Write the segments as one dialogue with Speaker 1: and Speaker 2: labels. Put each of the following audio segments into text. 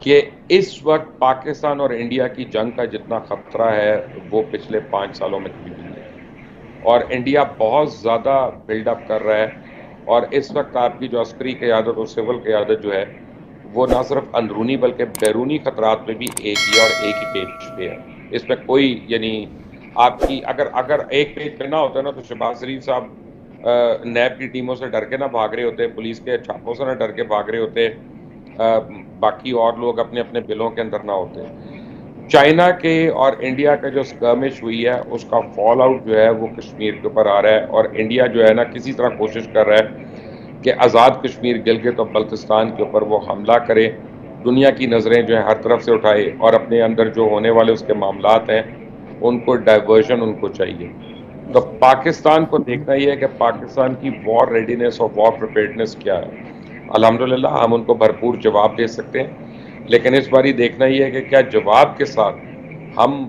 Speaker 1: کہ اس وقت پاکستان اور انڈیا کی جنگ کا جتنا خطرہ ہے وہ پچھلے 5 سالوں میں کبھی بھی نہیں ہے، اور انڈیا بہت زیادہ بلڈ اپ کر رہا ہے، اور اس وقت آپ کی جو عسکری قیادت اور سول قیادت جو ہے وہ نہ صرف اندرونی بلکہ بیرونی خطرات میں بھی ایک ہی اور ایک ہی پیج پہ ہے۔ اس میں کوئی یعنی آپ کی اگر ایک پیج پہ نہ ہوتا نا تو شہباز شریف صاحب نیب کی ٹیموں سے ڈر کے نہ بھاگ رہے ہوتے، پولیس کے چھاپوں سے نہ ڈر کے بھاگ رہے ہوتے، باقی اور لوگ اپنے اپنے بلوں کے اندر نہ ہوتے۔ چائنا کے اور انڈیا کا جو اسکرمش ہوئی ہے اس کا فال آؤٹ جو ہے وہ کشمیر کے اوپر آ رہا ہے، اور انڈیا جو ہے نا کسی طرح کوشش کر رہا ہے کہ آزاد کشمیر گلگت اور بلتستان کے اوپر وہ حملہ کرے، دنیا کی نظریں جو ہے ہر طرف سے اٹھائے، اور اپنے اندر جو ہونے والے اس کے معاملات ہیں ان کو ڈائیورژن ان کو چاہیے۔ تو پاکستان کو دیکھنا یہ ہے کہ پاکستان کی وار ریڈینس اور وار پریپیئرڈنس کیا ہے۔ الحمدللہ ہم ان کو بھرپور جواب دے سکتے ہیں، لیکن اس باری دیکھنا یہ ہے کہ کیا جواب کے ساتھ ہم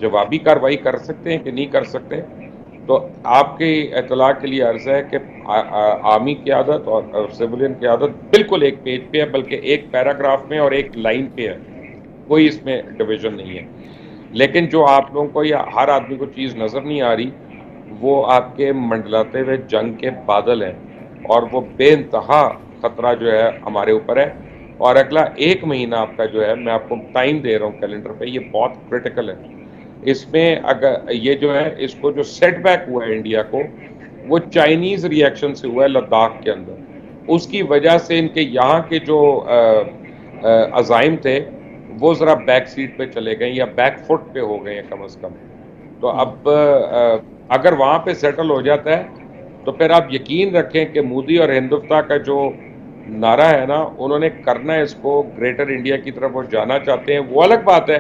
Speaker 1: جوابی کارروائی کر سکتے ہیں کہ نہیں کر سکتے۔ تو آپ کی اطلاع کے لیے عرض ہے کہ آرمی قیادت اور سویلین قیادت بالکل ایک پیج پہ ہے، بلکہ ایک پیراگراف میں اور ایک لائن پہ ہے، کوئی اس میں ڈویژن نہیں ہے۔ لیکن جو آپ لوگوں کو یا ہر آدمی کو چیز نظر نہیں آ رہی وہ آپ کے منڈلاتے ہوئے جنگ کے بادل ہیں، اور وہ بے انتہا خطرہ جو ہے ہمارے اوپر ہے، اور اگلا 1 مہینہ آپ کا جو ہے میں آپ کو ٹائم دے رہا ہوں کیلنڈر پہ، یہ بہت کرٹیکل ہے۔ اس میں اگر یہ جو ہے اس کو جو سیٹ بیک ہوا ہے انڈیا کو وہ چائنیز ری ایکشن سے ہوا ہے لداخ کے اندر، اس کی وجہ سے ان کے یہاں کے جو عزائم تھے وہ ذرا بیک سیٹ پہ چلے گئے یا بیک فٹ پہ ہو گئے ہیں کم از کم۔ تو اب اگر وہاں پہ سیٹل ہو جاتا ہے تو پھر آپ یقین رکھیں کہ مودی اور ہندوستان کا جو نعرہ ہے نا انہوں نے کرنا ہے اس کو گریٹر انڈیا کی طرف وہ جانا چاہتے ہیں۔ وہ الگ بات ہے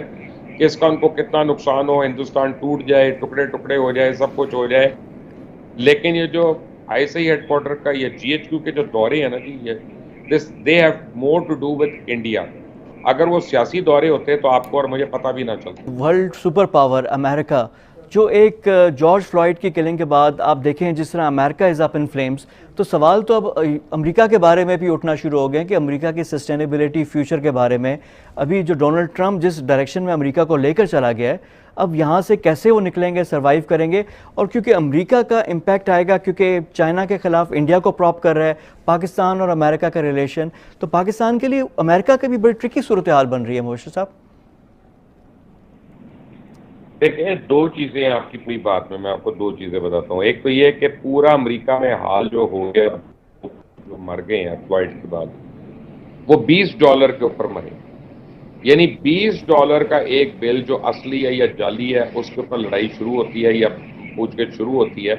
Speaker 1: کہ اس کا ان کو کتنا نقصان ہو، ہندوستان ٹوٹ جائے، ٹکڑے ٹکڑے ہو جائے، سب کچھ ہو جائے، لیکن یہ جو I S I had quarter کا یہ جی ایچ کیو کے جو دورے ہیں نا جی، یہ they have more to do with India. اگر وہ سیاسی دورے ہوتے تو آپ کو اور مجھے پتہ بھی نہ چلتا۔
Speaker 2: ورلڈ سپر پاور امریکہ جو ایک جارج فلائیڈ کی کلنگ کے بعد آپ دیکھیں جس طرح امریکہ از اپ ان فلیمز، تو سوال تو اب امریکہ کے بارے میں بھی اٹھنا شروع ہو گئے کہ امریکہ کی سسٹینیبلٹی فیوچر کے بارے میں۔ ابھی جو ڈونلڈ ٹرمپ جس ڈائریکشن میں امریکہ کو لے کر چلا گیا ہے، اب یہاں سے کیسے وہ نکلیں گے، سروائیو کریں گے؟ اور کیونکہ امریکہ کا امپیکٹ آئے گا، کیونکہ چائنا کے خلاف انڈیا کو پراپ کر رہا ہے، پاکستان اور امریکہ کا ریلیشن، تو پاکستان کے لیے امریکہ کی بھی بڑی ٹرکی صورتحال بن رہی ہے مبشر صاحب۔
Speaker 1: دیکھیں دو چیزیں ہیں آپ کی پوری بات میں آپ کو دو چیزیں بتاتا ہوں۔ ایک تو یہ کہ پورا امریکہ میں حال جو ہو گیا، جو مر گئے ہیں فلائیڈ کے بعد، وہ $20 کے اوپر مرے، یعنی $20 کا ایک بل جو اصلی ہے یا جعلی ہے اس کے اوپر لڑائی شروع ہوتی ہے یا پوچھ گچھ شروع ہوتی ہے،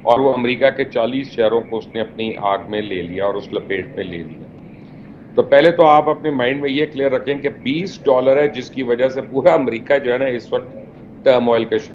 Speaker 1: اور وہ امریکہ کے 40 شہروں کو اس نے اپنی آگ میں لے لیا اور اس لپیٹ میں لے لیا۔ تو پہلے تو آپ اپنے مائنڈ میں یہ کلیئر رکھیں کہ $20 ہے جس کی وجہ سے پورا امریکہ جو ہے نا اس وقت ٹرموائل کا